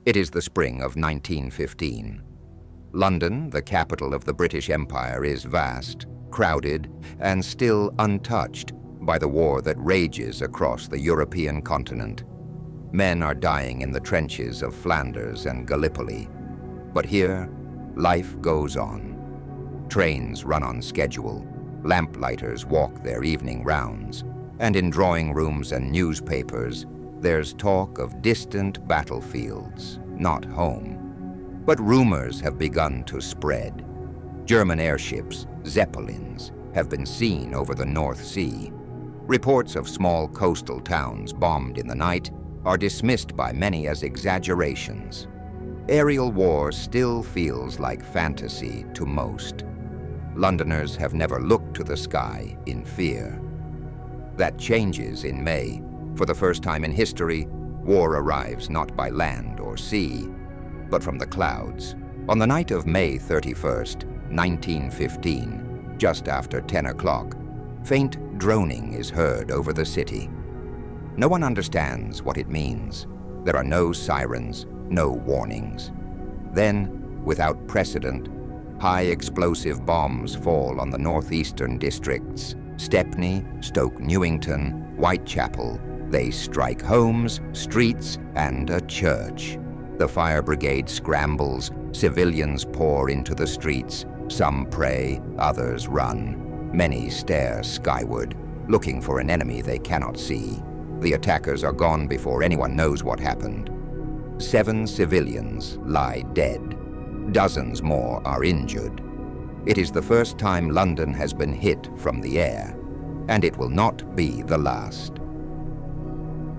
It is the spring of 1915. London, the capital of the British Empire, is vast, crowded, and still untouched by the war that rages across the European continent. Men are dying in the trenches of Flanders and Gallipoli. But here, life goes on. Trains run on schedule, lamplighters walk their evening rounds, and in drawing rooms and newspapers, there's talk of distant battlefields, not home. But rumors have begun to spread. German airships, Zeppelins, have been seen over the North Sea. Reports of small coastal towns bombed in the night are dismissed by many as exaggerations. Aerial war still feels like fantasy to most. Londoners have never looked to the sky in fear. That changes in May. For the first time in history, war arrives not by land or sea, but from the clouds. On the night of May 31st, 1915, just after 10 o'clock, faint droning is heard over the city. No one understands what it means. There are no sirens, no warnings. Then, without precedent, high explosive bombs fall on the northeastern districts, Stepney, Stoke Newington, Whitechapel. They strike homes, streets, and a church. The fire brigade scrambles, civilians pour into the streets. Some pray, others run. Many stare skyward, looking for an enemy they cannot see. The attackers are gone before anyone knows what happened. 7 civilians lie dead. Dozens more are injured. It is the first time London has been hit from the air, and it will not be the last.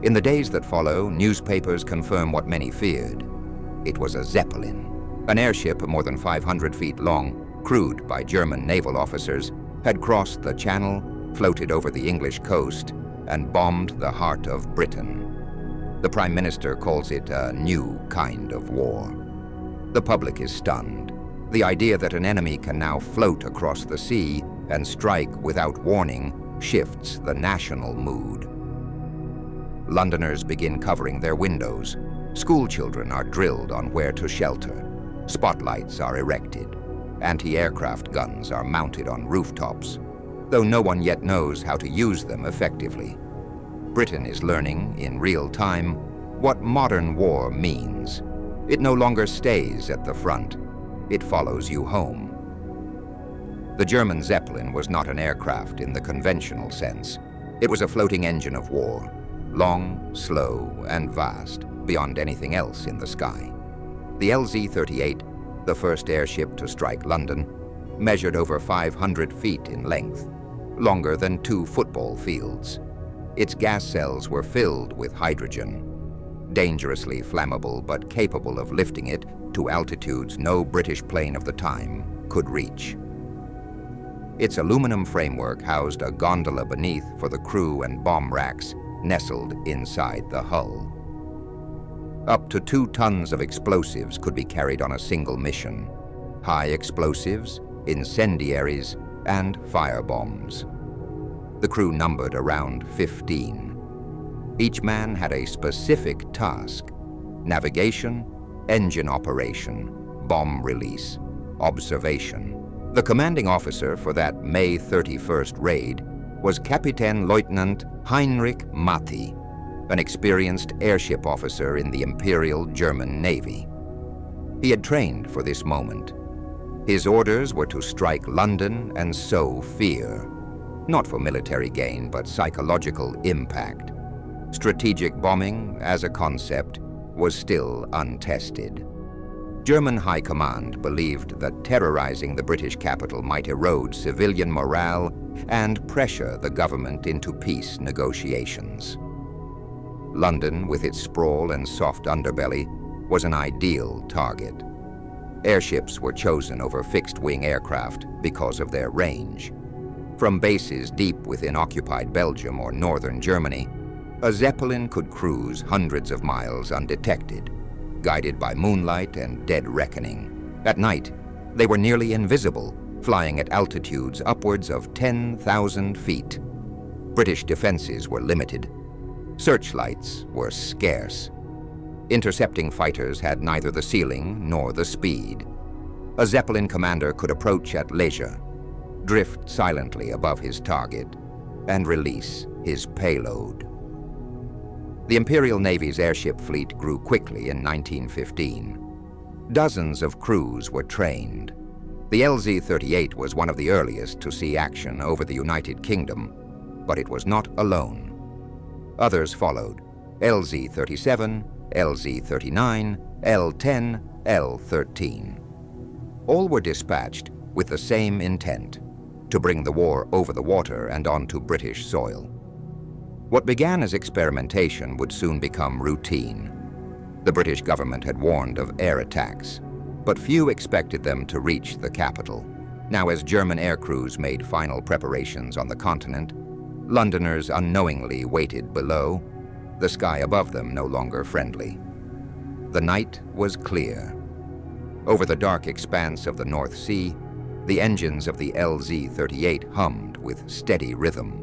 In the days that follow, newspapers confirm what many feared. It was a Zeppelin. An airship more than 500 feet long, crewed by German naval officers, had crossed the Channel, floated over the English coast, and bombed the heart of Britain. The Prime Minister calls it a new kind of war. The public is stunned. The idea that an enemy can now float across the sea and strike without warning shifts the national mood. Londoners begin covering their windows. School children are drilled on where to shelter. Spotlights are erected. Anti-aircraft guns are mounted on rooftops, though no one yet knows how to use them effectively. Britain is learning, in real time, what modern war means. It no longer stays at the front. It follows you home. The German Zeppelin was not an aircraft in the conventional sense. It was a floating engine of war, long, slow, and vast, beyond anything else in the sky. The LZ-38, the first airship to strike London, measured over 500 feet in length, longer than 2 football fields. Its gas cells were filled with hydrogen, dangerously flammable but capable of lifting it to altitudes no British plane of the time could reach. Its aluminum framework housed a gondola beneath for the crew and bomb racks nestled inside the hull. Up to 2 tons of explosives could be carried on a single mission: high explosives, incendiaries, and firebombs. The crew numbered around 15. Each man had a specific task: navigation, engine operation, bomb release, observation. The commanding officer for that May 31st raid was Kapitänleutnant Heinrich Matti, an experienced airship officer in the Imperial German Navy. He had trained for this moment. His orders were to strike London and sow fear, not for military gain, but psychological impact. Strategic bombing, as a concept, was still untested. German High Command believed that terrorizing the British capital might erode civilian morale and pressure the government into peace negotiations. London, with its sprawl and soft underbelly, was an ideal target. Airships were chosen over fixed-wing aircraft because of their range. From bases deep within occupied Belgium or northern Germany, a Zeppelin could cruise hundreds of miles undetected, guided by moonlight and dead reckoning. At night, they were nearly invisible, flying at altitudes upwards of 10,000 feet. British defenses were limited. Searchlights were scarce. Intercepting fighters had neither the ceiling nor the speed. A Zeppelin commander could approach at leisure, drift silently above his target, and release his payload. The Imperial Navy's airship fleet grew quickly in 1915. Dozens of crews were trained. The LZ-38 was one of the earliest to see action over the United Kingdom, but it was not alone. Others followed: LZ-37, LZ-39, L-10, L-13. All were dispatched with the same intent: to bring the war over the water and onto British soil. What began as experimentation would soon become routine. The British government had warned of air attacks, but few expected them to reach the capital. Now, as German air crews made final preparations on the continent, Londoners unknowingly waited below, the sky above them no longer friendly. The night was clear. Over the dark expanse of the North Sea, the engines of the LZ-38 hummed with steady rhythm.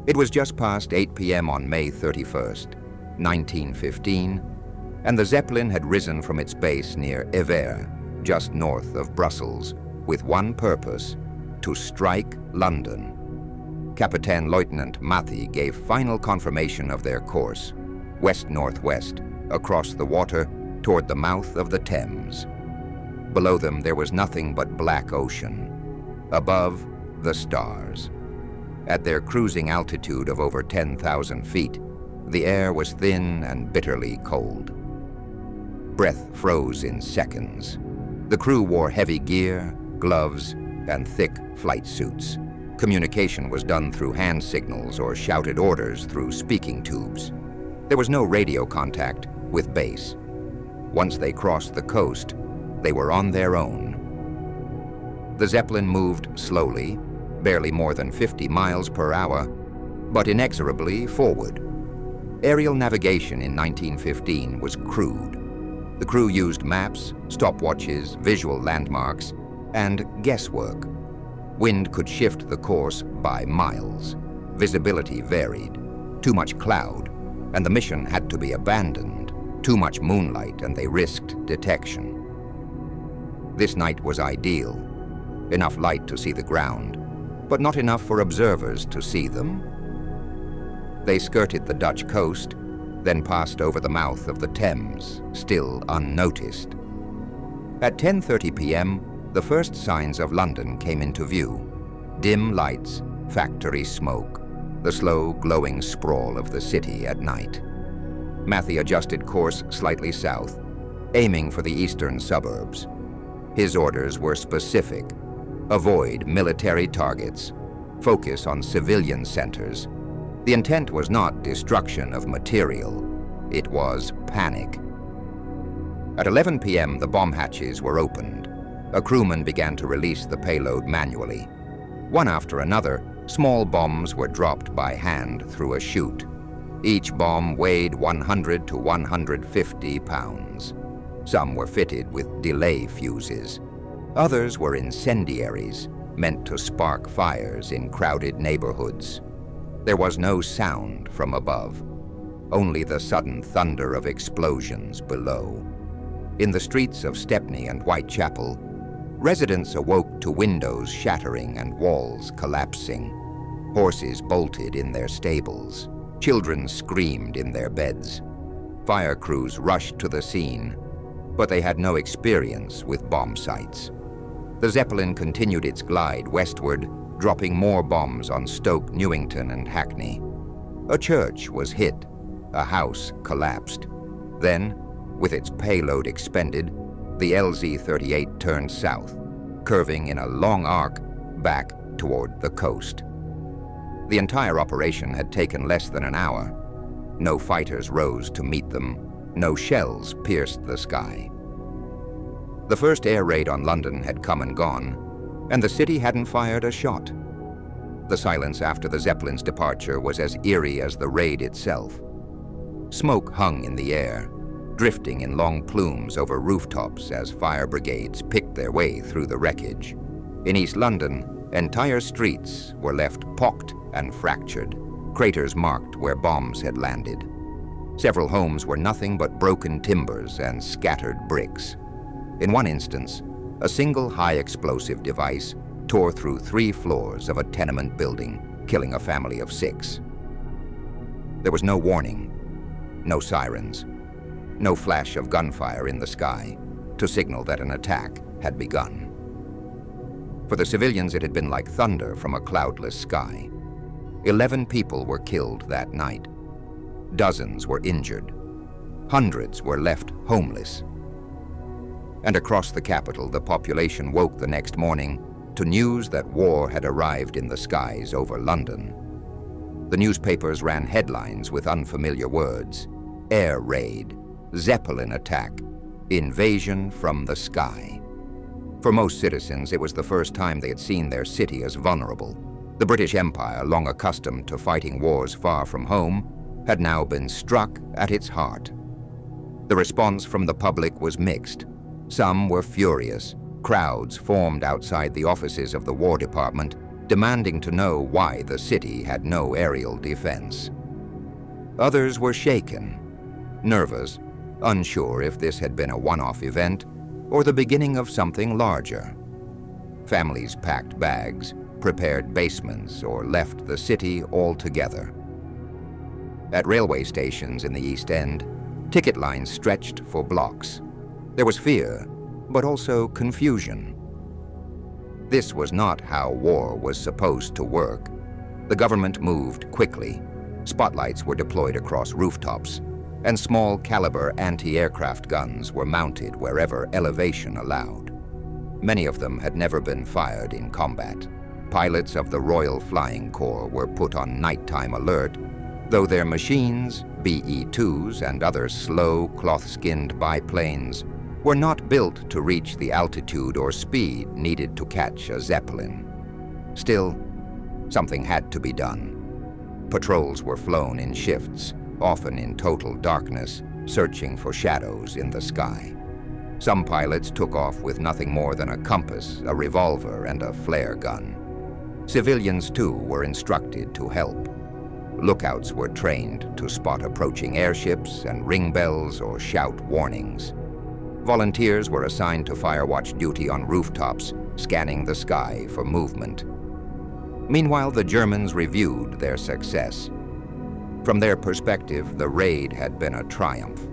It was just past 8 p.m. on May 31st, 1915, and the Zeppelin had risen from its base near Evere, just north of Brussels, with one purpose: to strike London. Captain Lieutenant Mathy gave final confirmation of their course, west-northwest, across the water toward the mouth of the Thames. Below them there was nothing but black ocean. Above, the stars. At their cruising altitude of over 10,000 feet, the air was thin and bitterly cold. Breath froze in seconds. The crew wore heavy gear, gloves, and thick flight suits. Communication was done through hand signals or shouted orders through speaking tubes. There was no radio contact with base. Once they crossed the coast, they were on their own. The Zeppelin moved slowly, barely more than 50 miles per hour, but inexorably forward. Aerial navigation in 1915 was crude. The crew used maps, stopwatches, visual landmarks, and guesswork. Wind could shift the course by miles. Visibility varied. Too much cloud, and the mission had to be abandoned. Too much moonlight, and they risked detection. This night was ideal. Enough light to see the ground, but not enough for observers to see them. They skirted the Dutch coast, then passed over the mouth of the Thames, still unnoticed. At 10:30 p.m., the first signs of London came into view. Dim lights, factory smoke, the slow, glowing sprawl of the city at night. Mathy adjusted course slightly south, aiming for the eastern suburbs. His orders were specific: avoid military targets, focus on civilian centers. The intent was not destruction of material, it was panic. At 11 p.m., the bomb hatches were opened. A crewman began to release the payload manually. One after another, small bombs were dropped by hand through a chute. Each bomb weighed 100 to 150 pounds. Some were fitted with delay fuses. Others were incendiaries, meant to spark fires in crowded neighborhoods. There was no sound from above, only the sudden thunder of explosions below. In the streets of Stepney and Whitechapel, residents awoke to windows shattering and walls collapsing. Horses bolted in their stables. Children screamed in their beds. Fire crews rushed to the scene, but they had no experience with bomb sites. The Zeppelin continued its glide westward, dropping more bombs on Stoke Newington and Hackney. A church was hit. A house collapsed. Then, with its payload expended, the LZ-38 turned south, curving in a long arc back toward the coast. The entire operation had taken less than an hour. No fighters rose to meet them. No shells pierced the sky. The first air raid on London had come and gone, and the city hadn't fired a shot. The silence after the Zeppelin's departure was as eerie as the raid itself. Smoke hung in the air, drifting in long plumes over rooftops as fire brigades picked their way through the wreckage. In East London, entire streets were left pocked and fractured, craters marked where bombs had landed. Several homes were nothing but broken timbers and scattered bricks. In one instance, a single high-explosive device tore through 3 floors of a tenement building, killing a family of 6. There was no warning, no sirens, no flash of gunfire in the sky to signal that an attack had begun. For the civilians, it had been like thunder from a cloudless sky. 11 people were killed that night. Dozens were injured. Hundreds were left homeless. And across the capital, the population woke the next morning to news that war had arrived in the skies over London. The newspapers ran headlines with unfamiliar words: air raid, Zeppelin attack, invasion from the sky. For most citizens, it was the first time they had seen their city as vulnerable. The British Empire, long accustomed to fighting wars far from home, had now been struck at its heart. The response from the public was mixed. Some were furious. Crowds formed outside the offices of the War Department, demanding to know why the city had no aerial defense. Others were shaken, nervous, unsure if this had been a one-off event or the beginning of something larger. Families packed bags, prepared basements, or left the city altogether. At railway stations in the East End, ticket lines stretched for blocks. There was fear, but also confusion. This was not how war was supposed to work. The government moved quickly. Spotlights were deployed across rooftops, and small-caliber anti-aircraft guns were mounted wherever elevation allowed. Many of them had never been fired in combat. Pilots of the Royal Flying Corps were put on nighttime alert, though their machines, BE-2s and other slow, cloth-skinned biplanes, were not built to reach the altitude or speed needed to catch a Zeppelin. Still, something had to be done. Patrols were flown in shifts, often in total darkness, searching for shadows in the sky. Some pilots took off with nothing more than a compass, a revolver, and a flare gun. Civilians, too, were instructed to help. Lookouts were trained to spot approaching airships and ring bells or shout warnings. Volunteers were assigned to fire watch duty on rooftops, scanning the sky for movement. Meanwhile, the Germans reviewed their success. From their perspective, the raid had been a triumph.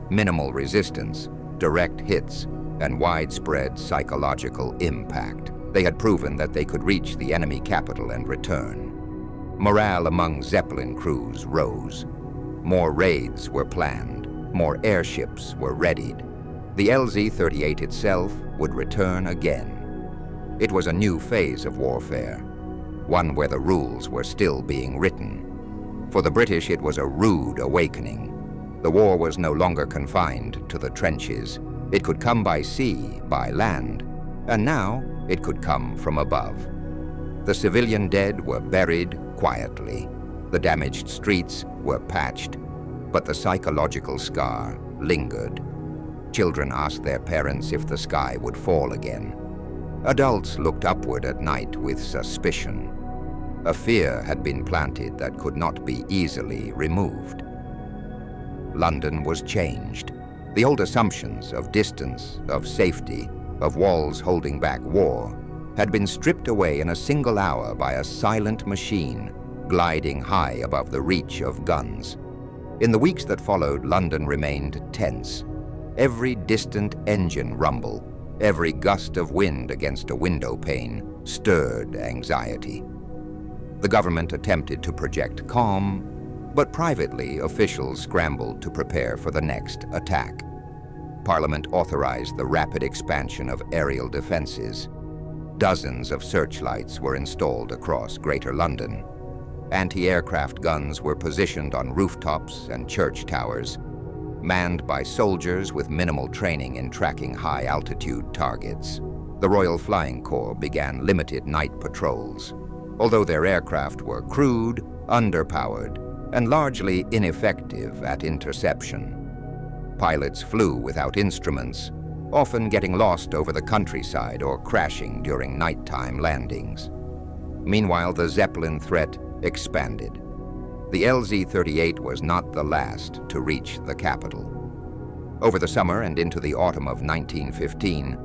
Minimal resistance, direct hits, and widespread psychological impact. They had proven that they could reach the enemy capital and return. Morale among Zeppelin crews rose. More raids were planned. More airships were readied. The LZ-38 itself would return again. It was a new phase of warfare, one where the rules were still being written. For the British, it was a rude awakening. The war was no longer confined to the trenches. It could come by sea, by land, and now it could come from above. The civilian dead were buried quietly. The damaged streets were patched, but the psychological scar lingered. Children asked their parents if the sky would fall again. Adults looked upward at night with suspicion. A fear had been planted that could not be easily removed. London was changed. The old assumptions of distance, of safety, of walls holding back war, had been stripped away in a single hour by a silent machine gliding high above the reach of guns. In the weeks that followed, London remained tense. Every distant engine rumble, every gust of wind against a window pane stirred anxiety. The government attempted to project calm, but privately, officials scrambled to prepare for the next attack. Parliament authorized the rapid expansion of aerial defenses. Dozens of searchlights were installed across Greater London. Anti-aircraft guns were positioned on rooftops and church towers, manned by soldiers with minimal training in tracking high-altitude targets. The Royal Flying Corps began limited night patrols. Although their aircraft were crude, underpowered, and largely ineffective at interception. Pilots flew without instruments, often getting lost over the countryside or crashing during nighttime landings. Meanwhile, the Zeppelin threat expanded. The LZ-38 was not the last to reach the capital. Over the summer and into the autumn of 1915,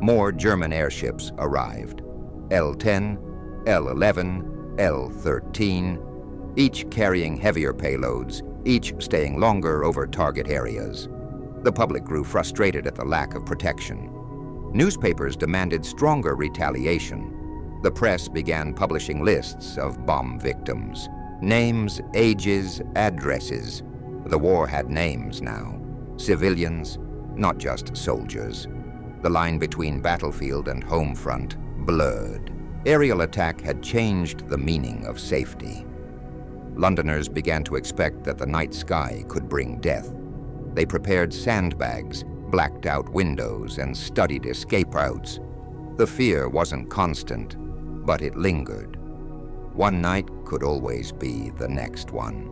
more German airships arrived. L-10, L-11, L-13, each carrying heavier payloads, each staying longer over target areas. The public grew frustrated at the lack of protection. Newspapers demanded stronger retaliation. The press began publishing lists of bomb victims. Names, ages, addresses. The war had names now. Civilians, not just soldiers. The line between battlefield and home front blurred. Aerial attack had changed the meaning of safety. Londoners began to expect that the night sky could bring death. They prepared sandbags, blacked out windows, and studied escape routes. The fear wasn't constant, but it lingered. One night could always be the next one.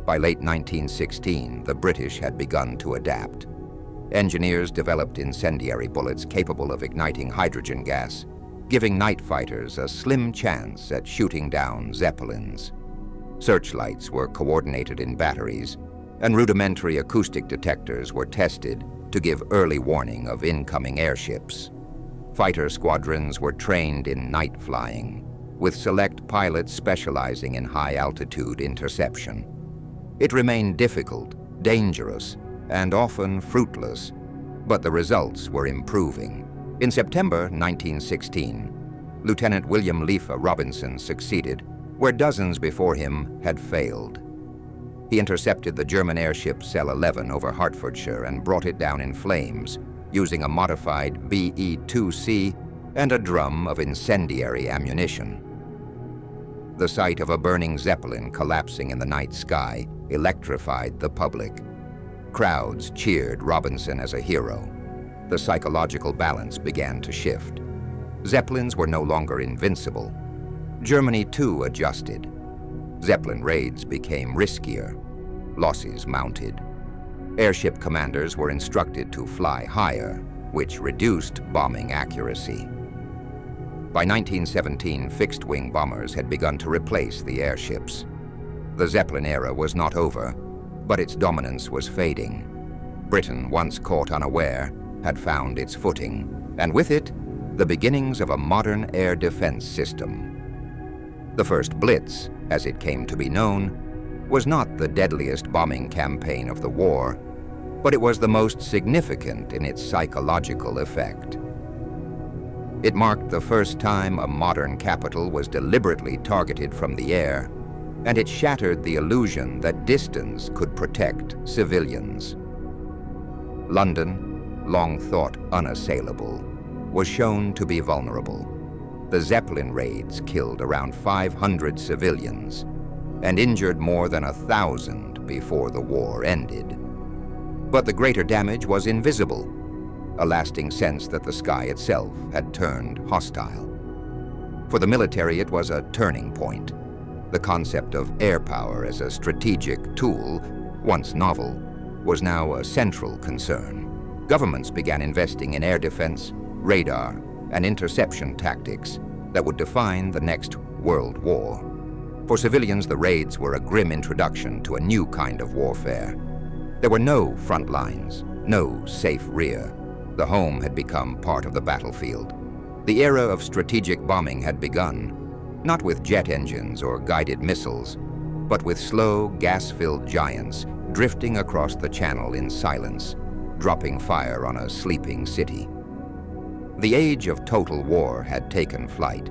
By late 1916, the British had begun to adapt. Engineers developed incendiary bullets capable of igniting hydrogen gas, giving night fighters a slim chance at shooting down Zeppelins. Searchlights were coordinated in batteries, and rudimentary acoustic detectors were tested to give early warning of incoming airships. Fighter squadrons were trained in night flying, with select pilots specializing in high-altitude interception. It remained difficult, dangerous, and often fruitless, but the results were improving. In September 1916, Lieutenant William Leafa Robinson succeeded where dozens before him had failed. He intercepted the German airship Cell-11 over Hertfordshire and brought it down in flames, using a modified BE-2C and a drum of incendiary ammunition. The sight of a burning Zeppelin collapsing in the night sky electrified the public. Crowds cheered Robinson as a hero. The psychological balance began to shift. Zeppelins were no longer invincible. Germany, too, adjusted. Zeppelin raids became riskier. Losses mounted. Airship commanders were instructed to fly higher, which reduced bombing accuracy. By 1917, fixed-wing bombers had begun to replace the airships. The Zeppelin era was not over, but its dominance was fading. Britain, once caught unaware, had found its footing, and with it, the beginnings of a modern air defense system. The first Blitz, as it came to be known, was not the deadliest bombing campaign of the war, but it was the most significant in its psychological effect. It marked the first time a modern capital was deliberately targeted from the air, and it shattered the illusion that distance could protect civilians. London, long thought unassailable, was shown to be vulnerable. The Zeppelin raids killed around 500 civilians and injured more than 1,000 before the war ended. But the greater damage was invisible, a lasting sense that the sky itself had turned hostile. For the military, it was a turning point. The concept of air power as a strategic tool, once novel, was now a central concern. Governments began investing in air defense, radar, and interception tactics that would define the next World War. For civilians, the raids were a grim introduction to a new kind of warfare. There were no front lines, no safe rear. The home had become part of the battlefield. The era of strategic bombing had begun, not with jet engines or guided missiles, but with slow, gas-filled giants drifting across the channel in silence, dropping fire on a sleeping city. The age of total war had taken flight.